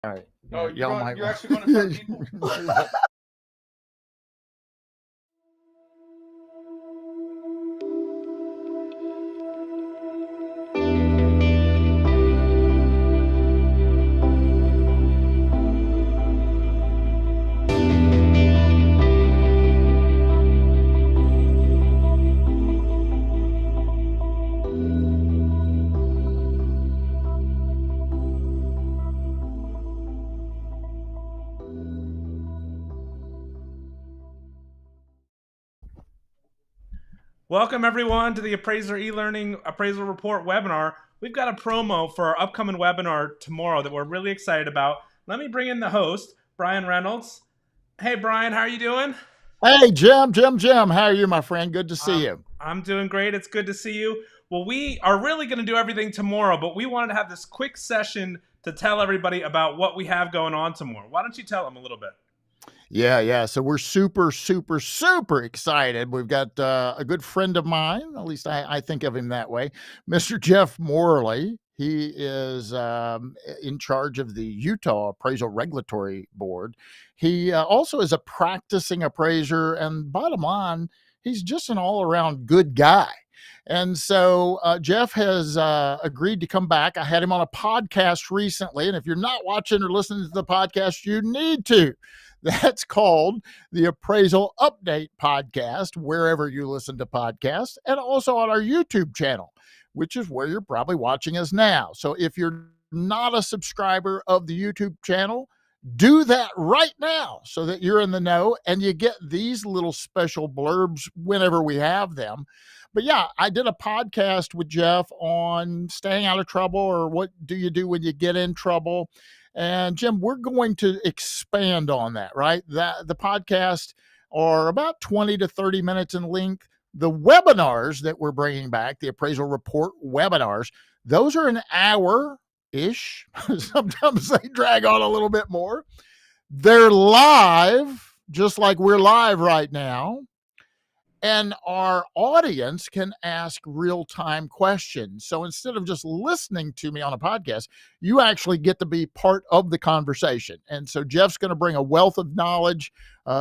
All right. Oh, Yeah, y'all might you're want. actually going in front of people? Welcome, everyone, to the Appraiser eLearning Appraisal Report webinar. We've got a promo for our upcoming webinar tomorrow that we're really excited about. Let me bring in the host, Brian Reynolds. Hey, Brian, how are you doing? Hey, Jim. How are you, my friend? Good to see you. I'm doing great. It's good to see you. Well, we are really going to do everything tomorrow, but we wanted to have this quick session to tell everybody about what we have going on tomorrow. Why don't you tell them a little bit? Yeah. So we're super excited. We've got a good friend of mine, at least I think of him that way, Mr. Jeff Morley. He is in charge of the Utah Appraisal Regulatory Board. He also is a practicing appraiser, and bottom line, he's just an all around good guy. And so Jeff has agreed to come back. I had him on a podcast recently, and if you're not watching or listening to the podcast, you need to. That's called the Appraisal Update Podcast, wherever you listen to podcasts, and also on our YouTube channel, which is where you're probably watching us now. So if you're not a subscriber of the YouTube channel, do that right now so that you're in the know and you get these little special blurbs whenever we have them. But yeah, I did a podcast with Jeff on staying out of trouble, or what do you do when you get in trouble. And Jim, we're going to expand on that, right? That the podcasts are about 20 to 30 minutes in length. The webinars that we're bringing back, the appraisal report webinars, those are an hour ish. Sometimes they drag on a little bit more. They're live, just like we're live right now. And our audience can ask real-time questions. So instead of just listening to me on a podcast, you actually get to be part of the conversation. And so Jeff's going to bring a wealth of knowledge,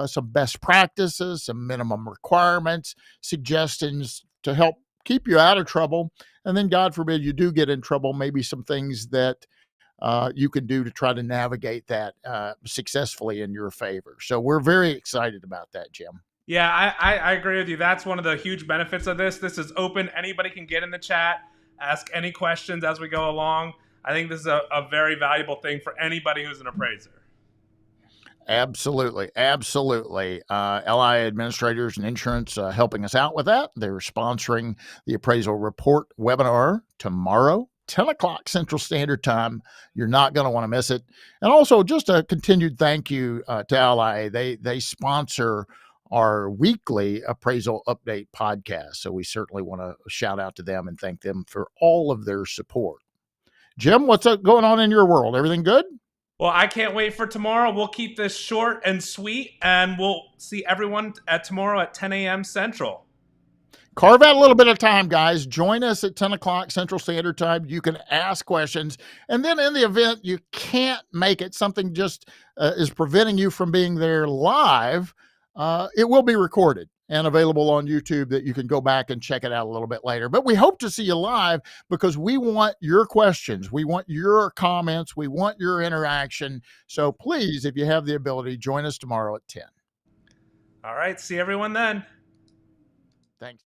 some best practices, some minimum requirements, suggestions to help keep you out of trouble. And then, God forbid, you do get in trouble, maybe some things that you can do to try to navigate that successfully in your favor. So we're very excited about that, Jim. Yeah, I agree with you. That's one of the huge benefits of this. This is open. Anybody can get in the chat, ask any questions as we go along. I think this is a very valuable thing for anybody who's an appraiser. Absolutely. LI administrators and insurance helping us out with that. They're sponsoring the appraisal report webinar tomorrow, 10 o'clock Central Standard Time. You're not going to want to miss it. And also, just a continued thank you to LI. They sponsor our weekly appraisal update podcast. So we certainly want to shout out to them and thank them for all of their support. Jim, what's going on in your world? Everything good? Well, I can't wait for tomorrow. We'll keep this short and sweet, and we'll see everyone tomorrow at 10 a.m. Central. Carve out a little bit of time, guys. Join us at 10 o'clock Central Standard Time. You can ask questions. And then in the event you can't make it, something just is preventing you from being there live, it will be recorded and available on YouTube that you can go back and check it out a little bit later. But we hope to see you live because we want your questions. We want your comments. We want your interaction. So please, if you have the ability, join us tomorrow at 10. All right. See everyone then. Thanks.